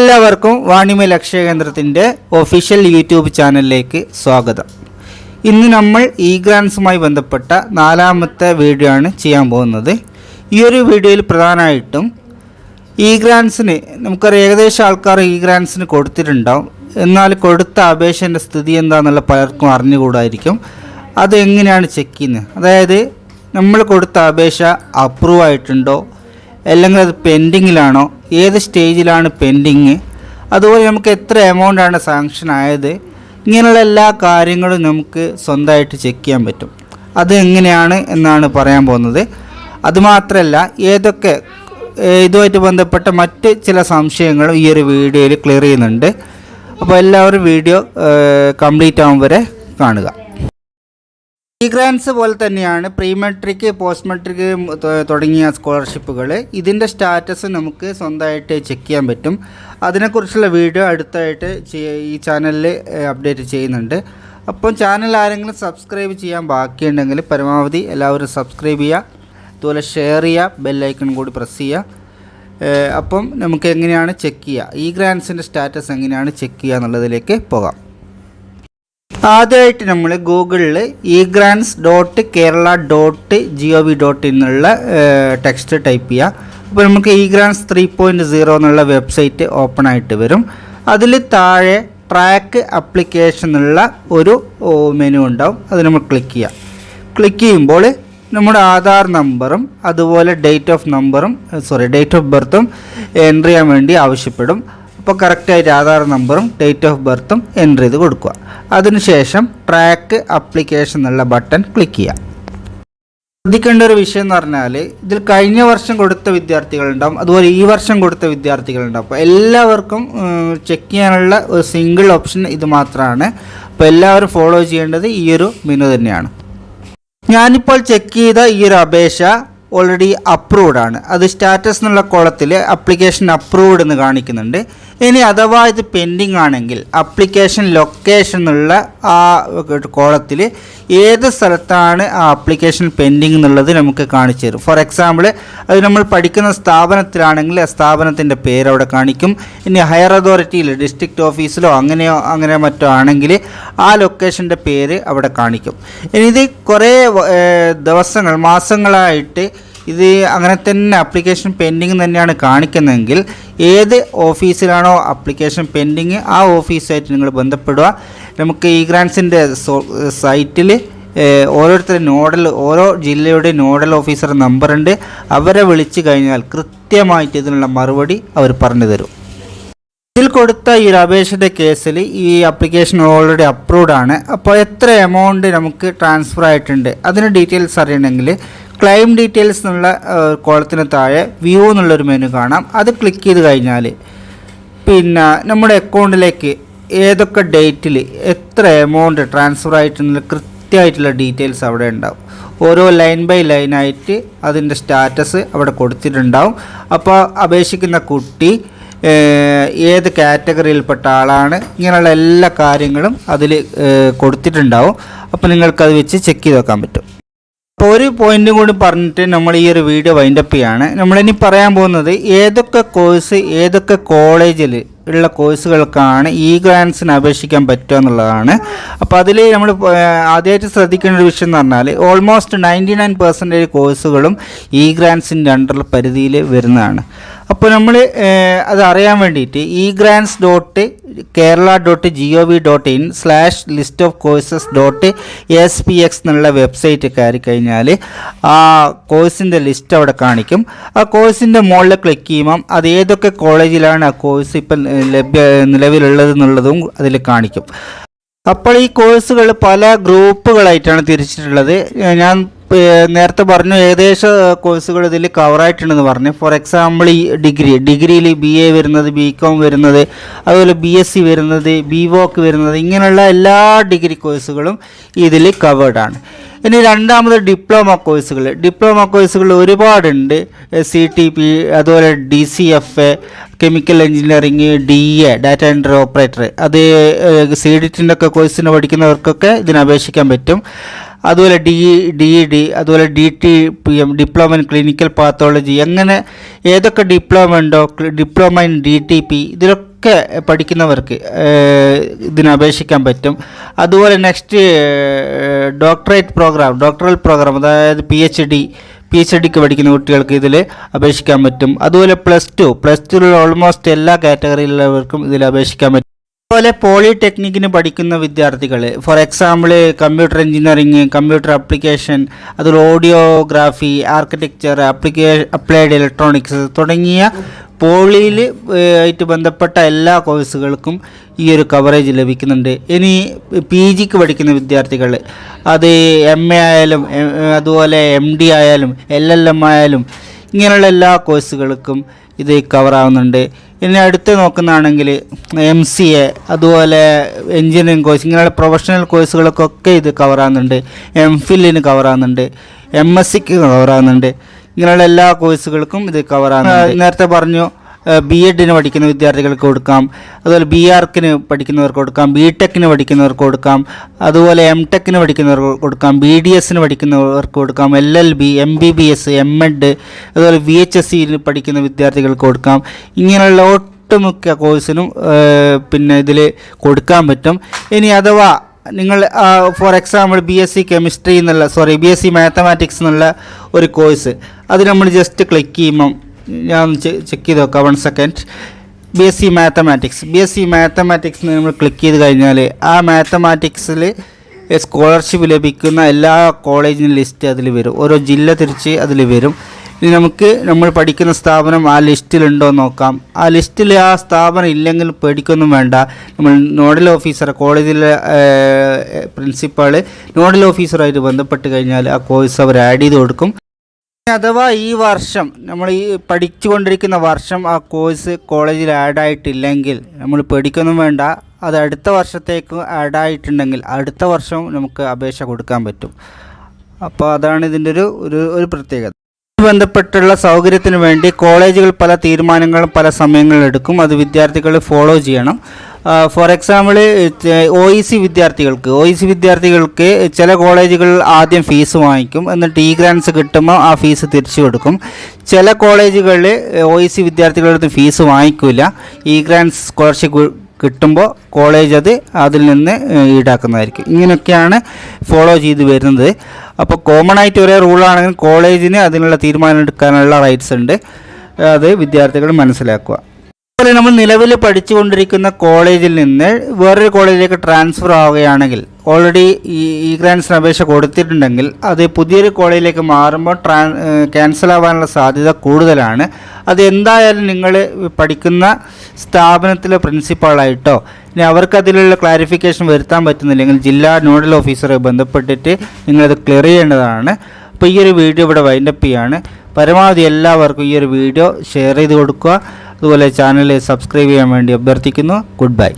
എല്ലാവർക്കും വാണിമേൽ അക്ഷയ കേന്ദ്രത്തിൻ്റെ official YouTube ചാനലിലേക്ക് സ്വാഗതം. ഇന്ന് നമ്മൾ ഇ ഗ്രാൻസുമായി ബന്ധപ്പെട്ട നാലാമത്തെ വീഡിയോ ആണ് ചെയ്യാൻ പോകുന്നത്. ഈ ഒരു വീഡിയോയിൽ പ്രധാനമായിട്ടും ഇ ഗ്രാൻസിന് നമുക്കറിയാം ഏകദേശം ആൾക്കാർ ഇ ഗ്രാൻസിന് കൊടുത്തിട്ടുണ്ടാവും. എന്നാൽ കൊടുത്ത അപേക്ഷേൻ്റെ സ്ഥിതി എന്താണെന്നുള്ള പലർക്കും അറിഞ്ഞുകൂടായിരിക്കും. അതെങ്ങനെയാണ് ചെക്ക് ചെയ്യുന്നത്, അതായത് നമ്മൾ കൊടുത്ത അപേക്ഷ അപ്രൂവ് ആയിട്ടുണ്ടോ അല്ലെങ്കിൽ അത് പെൻഡിങ്ങിലാണോ, ഏത് സ്റ്റേജിലാണ് പെൻഡിങ്, അതുപോലെ നമുക്ക് എത്ര എമൗണ്ടാണ് സാങ്ഷൻ ആയത്, ഇങ്ങനെയുള്ള എല്ലാ കാര്യങ്ങളും നമുക്ക് സ്വന്തമായിട്ട് ചെക്ക് ചെയ്യാൻ പറ്റും. അത് എങ്ങനെയാണ് എന്നാണ് പറയാൻ പോകുന്നത്. അതുമാത്രമല്ല ഏതൊക്കെ ഇതുമായിട്ട് ബന്ധപ്പെട്ട മറ്റ് ചില സംശയങ്ങളും ഈ ഒരു വീഡിയോയിൽ ക്ലിയർ ചെയ്യുന്നുണ്ട്. അപ്പോൾ എല്ലാവരും വീഡിയോ കംപ്ലീറ്റ് ആകും വരെ കാണുക. ഇ ഗ്രാൻസ് പോലെ തന്നെയാണ് പ്രീ മെട്രിക്, പോസ്റ്റ് മെട്രിക് തുടങ്ങിയ സ്കോളർഷിപ്പുകൾ. ഇതിൻ്റെ സ്റ്റാറ്റസ് നമുക്ക് സ്വന്തമായിട്ട് ചെക്ക് ചെയ്യാൻ പറ്റും. അതിനെക്കുറിച്ചുള്ള വീഡിയോ അടുത്തായിട്ട് ഈ ചാനലിൽ അപ്ഡേറ്റ് ചെയ്യുന്നുണ്ട്. അപ്പം ചാനൽ ആരെങ്കിലും സബ്സ്ക്രൈബ് ചെയ്യാൻ ബാക്കിയുണ്ടെങ്കിൽ പരമാവധി എല്ലാവരും സബ്സ്ക്രൈബ് ചെയ്യുക, അതുപോലെ ഷെയർ ചെയ്യുക, ബെല്ലൈക്കൺ കൂടി പ്രസ് ചെയ്യുക. അപ്പം നമുക്ക് എങ്ങനെയാണ് ചെക്ക് ചെയ്യുക, ഇ ഗ്രാൻസിൻ്റെ സ്റ്റാറ്റസ് എങ്ങനെയാണ് ചെക്ക് ചെയ്യുക എന്നുള്ളതിലേക്ക് പോകാം. ആദ്യമായിട്ട് നമ്മൾ ഗൂഗിളിൽ egrants.kerala.gov.in എന്നുള്ള ടെക്സ്റ്റ് ടൈപ്പ് ചെയ്യുക. അപ്പോൾ നമുക്ക് egrants 3.0 എന്നുള്ള വെബ്സൈറ്റ് ഓപ്പൺ ആയിട്ട് വരും. അതിൽ താഴെ ട്രാക്ക് ആപ്ലിക്കേഷൻ എന്നുള്ള ഒരു മെനു ഉണ്ടാവും. അത് നമ്മൾ ക്ലിക്ക് ചെയ്യുക. ക്ലിക്ക് ചെയ്യുമ്പോൾ നമ്മുടെ ആധാർ നമ്പറും അതുപോലെ ഡേറ്റ് ഓഫ് ബർത്തും എൻട്രി ചെയ്യാൻ വേണ്ടി ആവശ്യപ്പെടും. അപ്പോൾ കറക്റ്റായിട്ട് ആധാർ നമ്പറും ഡേറ്റ് ഓഫ് ബർത്തും എൻ്റർ ചെയ്ത് കൊടുക്കുക. അതിനുശേഷം ട്രാക്ക് ആപ്ലിക്കേഷൻ എന്നുള്ള ബട്ടൺ ക്ലിക്ക് ചെയ്യുക. ശ്രദ്ധിക്കേണ്ട ഒരു വിഷയം എന്ന് പറഞ്ഞാൽ ഇതിൽ കഴിഞ്ഞ വർഷം കൊടുത്ത വിദ്യാർത്ഥികളുണ്ടാവും, അതുപോലെ ഈ വർഷം കൊടുത്ത വിദ്യാർത്ഥികളുണ്ടാവും. അപ്പോൾ എല്ലാവർക്കും ചെക്ക് ചെയ്യാനുള്ള ഒരു സിംഗിൾ ഓപ്ഷൻ ഇത് മാത്രമാണ്. അപ്പോൾ എല്ലാവരും ഫോളോ ചെയ്യേണ്ടത് ഈ ഒരു മെനു തന്നെയാണ്. ഞാനിപ്പോൾ ചെക്ക് ചെയ്ത ഈ ഒരു അപേക്ഷ ഓൾറെഡി അപ്രൂവ്ഡ് ആണ്. അത് സ്റ്റാറ്റസ് എന്നുള്ള കോളത്തിൽ ആപ്ലിക്കേഷൻ അപ്രൂവ്ഡ് എന്ന് കാണിക്കുന്നുണ്ട്. ഇനി അഥവാ ഇത് പെൻഡിങ് ആണെങ്കിൽ ആപ്ലിക്കേഷൻ ലൊക്കേഷൻ എന്നുള്ള ആ കോളത്തിൽ ഏത് സ്ഥലത്താണ് ആ ആപ്ലിക്കേഷൻ പെൻഡിങ് എന്നുള്ളത് നമുക്ക് കാണിച്ചു തരും. ഫോർ എക്സാമ്പിൾ അത് നമ്മൾ പഠിക്കുന്ന സ്ഥാപനത്തിലാണെങ്കിൽ ആ സ്ഥാപനത്തിൻ്റെ പേര് അവിടെ കാണിക്കും. ഇനി ഹയർ അതോറിറ്റിയിൽ ഡിസ്ട്രിക്റ്റ് ഓഫീസിലോ അങ്ങനെ മറ്റോ ആണെങ്കിൽ ആ ലൊക്കേഷൻ്റെ പേര് അവിടെ കാണിക്കും. ഇനി ഇത് കുറേ ദിവസങ്ങൾ മാസങ്ങളായിട്ട് ഇത് അങ്ങനെ തന്നെ ആപ്ലിക്കേഷൻ പെൻഡിങ് തന്നെയാണ് കാണിക്കുന്നതെങ്കിൽ ഏത് ഓഫീസിലാണോ ആപ്ലിക്കേഷൻ പെൻഡിങ് ആ ഓഫീസായിട്ട് നിങ്ങൾ ബന്ധപ്പെടുക. നമുക്ക് ഇ ഗ്രാൻസിൻ്റെ സൈറ്റിൽ ഓരോ ജില്ലയുടെ നോഡൽ ഓഫീസർ നമ്പറുണ്ട്. അവരെ വിളിച്ചു കഴിഞ്ഞാൽ കൃത്യമായിട്ട് ഇതിനുള്ള മറുപടി അവർ പറഞ്ഞു തരും. ഇതിൽ കൊടുത്ത ഈ ഒരു അപേക്ഷയുടെ കേസിൽ ഈ ആപ്ലിക്കേഷൻ ഓൾറെഡി അപ്രൂവ്ഡ് ആണ്. അപ്പോൾ എത്ര എമൗണ്ട് നമുക്ക് ട്രാൻസ്ഫർ ആയിട്ടുണ്ട് അതിന് ഡീറ്റെയിൽസ് അറിയണമെങ്കിൽ ക്ലെയിം ഡീറ്റെയിൽസ് എന്നുള്ള കോളത്തിന് താഴെ വ്യൂ എന്നുള്ളൊരു മെനു കാണാം. അത് ക്ലിക്ക് ചെയ്ത് കഴിഞ്ഞാൽ പിന്നെ നമ്മുടെ അക്കൗണ്ടിലേക്ക് ഏതൊക്കെ ഡേറ്റിൽ എത്ര എമൗണ്ട് ട്രാൻസ്ഫർ ആയിട്ടുള്ള കൃത്യമായിട്ടുള്ള ഡീറ്റെയിൽസ് അവിടെ ഉണ്ടാവും. ഓരോ ലൈൻ ബൈ ലൈനായിട്ട് അതിൻ്റെ സ്റ്റാറ്റസ് അവിടെ കൊടുത്തിട്ടുണ്ടാവും. അപ്പോൾ അപേക്ഷിക്കുന്ന കുട്ടി ഏത് കാറ്റഗറിയിൽപ്പെട്ട ആളാണ്, ഇങ്ങനെയുള്ള എല്ലാ കാര്യങ്ങളും അതിൽ കൊടുത്തിട്ടുണ്ടാവും. അപ്പോൾ നിങ്ങൾക്കത് വെച്ച് ചെക്ക് ചെയ്ത് വെക്കാൻ പറ്റും. അപ്പോൾ ഒരു പോയിൻറ്റും കൂടി പറഞ്ഞിട്ട് നമ്മൾ ഈ ഒരു വീഡിയോ വൈൻഡപ്പ് ചെയ്യാണ്. നമ്മളിനി പറയാൻ പോകുന്നത് ഏതൊക്കെ കോഴ്സ് ഏതൊക്കെ കോളേജിൽ ഉള്ള കോഴ്സുകൾക്കാണ് ഇ ഗ്രാൻസിന് അപേക്ഷിക്കാൻ പറ്റുക എന്നുള്ളതാണ്. അപ്പോൾ അതിൽ നമ്മൾ ആദ്യമായിട്ട് ശ്രദ്ധിക്കേണ്ട ഒരു വിഷയം എന്ന് പറഞ്ഞാൽ ഓൾമോസ്റ്റ് 99% കോഴ്സുകളും ഇ ഗ്രാൻസിൻ്റെ അണ്ടർ പരിധിയിൽ വരുന്നതാണ്. അപ്പോൾ നമ്മൾ അത് അറിയാൻ വേണ്ടിയിട്ട് egrants.kerala.gov.in/list-of-courses.spx എന്നുള്ള വെബ്സൈറ്റ് കയറി കഴിഞ്ഞാൽ ആ കോഴ്സിൻ്റെ ലിസ്റ്റ് അവിടെ കാണിക്കും. ആ കോഴ്സിൻ്റെ മുകളിൽ ക്ലിക്ക് ചെയ്യുമ്പം അത് ഏതൊക്കെ കോളേജിലാണ് ആ കോഴ്സ് ഇപ്പം നിലവിലുള്ളത് എന്നുള്ളതും അതിൽ കാണിക്കും. അപ്പോൾ ഈ കോഴ്സുകൾ പല ഗ്രൂപ്പുകളായിട്ടാണ് തിരിച്ചിട്ടുള്ളത്. ഞാൻ നേരത്തെ പറഞ്ഞു ഏകദേശം കോഴ്സുകൾ ഇതിൽ കവറായിട്ടുണ്ടെന്ന് പറഞ്ഞു. ഫോർ എക്സാമ്പിൾ ഈ ഡിഗ്രിയിൽ BA വരുന്നത്, BCom വരുന്നത്, അതുപോലെ BSc വരുന്നത്, BVoc വരുന്നത്, ഇങ്ങനെയുള്ള എല്ലാ ഡിഗ്രി കോഴ്സുകളും ഇതിൽ കവേർഡാണ്. ഇനി രണ്ടാമത് ഡിപ്ലോമ കോഴ്സുകൾ ഒരുപാടുണ്ട്. CTP, അതുപോലെ DCFA, chemical engineering, DA, data entry operator, അത് CDT ഒക്കെ കോഴ്സിന് പഠിക്കുന്നവർക്കൊക്കെ ഇതിന് അപേക്ഷിക്കാൻ പറ്റും. അതുപോലെ DED, അതുപോലെ DTPM, diploma in clinical pathology, അങ്ങനെ ഏതൊക്കെ ഡിപ്ലോമ ഉണ്ടോ, ഡിപ്ലോമ ഇൻ DTP, ഇതിലൊക്കെ ഒക്കെ പഠിക്കുന്നവർക്ക് ഇതിന് അപേക്ഷിക്കാൻ പറ്റും. അതുപോലെ നെക്സ്റ്റ് ഡോക്ടറൽ പ്രോഗ്രാം അതായത് PhDക്ക് പഠിക്കുന്ന കുട്ടികൾക്ക് ഇതിൽ അപേക്ഷിക്കാൻ പറ്റും. അതുപോലെ പ്ലസ് ടുവിലുള്ള ഓൾമോസ്റ്റ് എല്ലാ കാറ്റഗറിയിലുള്ളവർക്കും ഇതിൽ അപേക്ഷിക്കാൻ പറ്റും. അതുപോലെ പോളിടെക്നിക്കിന് പഠിക്കുന്ന വിദ്യാർത്ഥികൾ, for example computer engineering, computer application, അതുപോലെ ഓഡിയോഗ്രാഫി, ആർക്കിടെക്ചർ, അപ്ലൈഡ് ഇലക്ട്രോണിക്സ് തുടങ്ങിയ പോളിയിൽ ആയിട്ട് ബന്ധപ്പെട്ട എല്ലാ കോഴ്സുകൾക്കും ഈ ഒരു കവറേജ് ലഭിക്കുന്നുണ്ട്. ഇനി PGക്ക് പഠിക്കുന്ന വിദ്യാർത്ഥികൾ, അത് MA ആയാലും അതുപോലെ MD ആയാലും LLM ആയാലും ഇങ്ങനെയുള്ള എല്ലാ കോഴ്സുകൾക്കും ഇത് കവറാവുന്നുണ്ട്. ഇനി അടുത്ത് നോക്കുന്നതാണെങ്കിൽ MCA, അതുപോലെ എൻജിനീയറിംഗ് കോഴ്സ്, ഇങ്ങനെയുള്ള പ്രൊഫഷണൽ കോഴ്സുകൾക്കൊക്കെ ഇത് കവറാകുന്നുണ്ട്. MPhilന് കവറാകുന്നുണ്ട്, MSCക്ക് കവറാകുന്നുണ്ട്. ഇങ്ങനെയുള്ള എല്ലാ കോഴ്സുകൾക്കും ഇത് കവറാകുന്നുണ്ട്. നേരത്തെ പറഞ്ഞു B.Edന് പഠിക്കുന്ന വിദ്യാർത്ഥികൾക്ക് കൊടുക്കാം, അതുപോലെ BArcന് പഠിക്കുന്നവർക്ക് കൊടുക്കാം, BTechന് പഠിക്കുന്നവർക്ക് കൊടുക്കാം, അതുപോലെ MTechന് പഠിക്കുന്നവർക്ക് കൊടുക്കാം, BDSന് പഠിക്കുന്നവർക്ക് കൊടുക്കാം, LLB, MBBS, MEd, അതുപോലെ VHSCന് പഠിക്കുന്ന വിദ്യാർത്ഥികൾക്ക് കൊടുക്കാം. ഇങ്ങനെയുള്ള ഒട്ടുമിക്ക കോഴ്സിനും പിന്നെ ഇതിൽ കൊടുക്കാൻ പറ്റും. ഇനി അഥവാ നിങ്ങൾ ഫോർ എക്സാമ്പിൾ BSc മാത്തമാറ്റിക്സ് എന്നുള്ള ഒരു കോഴ്സ്, അത് നമ്മൾ ജസ്റ്റ് ക്ലിക്ക് ചെയ്യുമ്പം ഞാൻ ചെക്ക് ചെയ്ത് നോക്കാം. 1 സെക്കൻഡ്. BSc മാത്തമാറ്റിക്സ് നമ്മൾ ക്ലിക്ക് ചെയ്ത് കഴിഞ്ഞാൽ ആ മാത്തമാറ്റിക്സിൽ സ്കോളർഷിപ്പ് ലഭിക്കുന്ന എല്ലാ കോളേജിൻ്റെ ലിസ്റ്റ് അതിൽ വരും. ഓരോ ജില്ല തിരിച്ച് അതിൽ വരും. ഇനി നമ്മൾ പഠിക്കുന്ന സ്ഥാപനം ആ ലിസ്റ്റിലുണ്ടോ എന്ന് നോക്കാം. ആ ലിസ്റ്റിൽ ആ സ്ഥാപനം ഇല്ലെങ്കിൽ പേടിക്കൊന്നും വേണ്ട. നമ്മൾ നോഡൽ ഓഫീസർ, കോളേജിലെ പ്രിൻസിപ്പാൾ നോഡൽ ഓഫീസറായിട്ട് ബന്ധപ്പെട്ട് കഴിഞ്ഞാൽ ആ കോഴ്സ് അവർ ആഡ് ചെയ്ത് കൊടുക്കും. അഥവാ ഈ വർഷം നമ്മൾ ഈ പഠിച്ചുകൊണ്ടിരിക്കുന്ന വർഷം ആ കോഴ്സ് കോളേജിൽ ആഡായിട്ടില്ലെങ്കിൽ നമ്മൾ പേടിക്കൊന്നും വേണ്ട. അത് അടുത്ത വർഷത്തേക്ക് ആഡായിട്ടുണ്ടെങ്കിൽ അടുത്ത വർഷം നമുക്ക് അപേക്ഷ കൊടുക്കാൻ പറ്റും. അപ്പോൾ അതാണ് ഇതിൻ്റെ ഒരു പ്രത്യേകത. ബന്ധപ്പെട്ടുള്ള സൗകര്യത്തിന് വേണ്ടി കോളേജുകൾ പല തീരുമാനങ്ങളും പല സമയങ്ങളിൽ എടുക്കും. അത് വിദ്യാർത്ഥികൾ ഫോളോ ചെയ്യണം. ഫോർ എക്സാമ്പിൾ OEC വിദ്യാർത്ഥികൾക്ക് ചില കോളേജുകൾ ആദ്യം ഫീസ് വാങ്ങിക്കും, എന്നിട്ട് ഗ്രാൻസ് കിട്ടുമ്പോൾ ആ ഫീസ് തിരിച്ചു കൊടുക്കും. ചില കോളേജുകളിൽ OEC വിദ്യാർത്ഥികളുടെ അടുത്ത് ഫീസ് വാങ്ങിക്കില്ല. ഗ്രാൻസ് സ്കോളർഷിപ്പ് കിട്ടുമ്പോൾ കോളേജ് അതിൽ നിന്ന് ഈടാക്കുന്നതായിരിക്കും. ഇങ്ങനെയൊക്കെയാണ് ഫോളോ ചെയ്ത് വരുന്നത്. അപ്പോൾ കോമൺ ആയിട്ട് ഒരേ റൂളാണെങ്കിൽ കോളേജിന് അതിനുള്ള തീരുമാനം എടുക്കാനുള്ള റൈറ്റ്സ് ഉണ്ട്. അത് വിദ്യാർത്ഥികൾ മനസ്സിലാക്കുക. അതുപോലെ നമ്മൾ നിലവിൽ പഠിച്ചുകൊണ്ടിരിക്കുന്ന കോളേജിൽ നിന്ന് വേറൊരു കോളേജിലേക്ക് ട്രാൻസ്ഫർ ആവുകയാണെങ്കിൽ, ഓൾറെഡി ഗ്രാൻസിന് അപേക്ഷ കൊടുത്തിട്ടുണ്ടെങ്കിൽ അത് പുതിയൊരു കോളേജിലേക്ക് മാറുമ്പോൾ ക്യാൻസൽ ആവാനുള്ള സാധ്യത കൂടുതലാണ്. അത് എന്തായാലും നിങ്ങൾ പഠിക്കുന്ന സ്ഥാപനത്തിലെ പ്രിൻസിപ്പാളായിട്ടോ ഇനി അവർക്കതിലുള്ള ക്ലാരിഫിക്കേഷൻ വരുത്താൻ പറ്റുന്നില്ലെങ്കിൽ ജില്ലാ നോഡൽ ഓഫീസറെ ബന്ധപ്പെട്ടിട്ട് നിങ്ങളത് ക്ലിയർ ചെയ്യേണ്ടതാണ്. അപ്പോൾ ഈ ഒരു വീഡിയോ ഇവിടെ വൈൻഡപ്പ് ചെയ്യാണ്. പരമാവധി എല്ലാവർക്കും ഈ ഒരു വീഡിയോ ഷെയർ ചെയ്ത് കൊടുക്കുക. അതുപോലെ ചാനൽ സബ്സ്ക്രൈബ് ചെയ്യാൻ വേണ്ടി അഭ്യർത്ഥിക്കുന്നു. Good bye.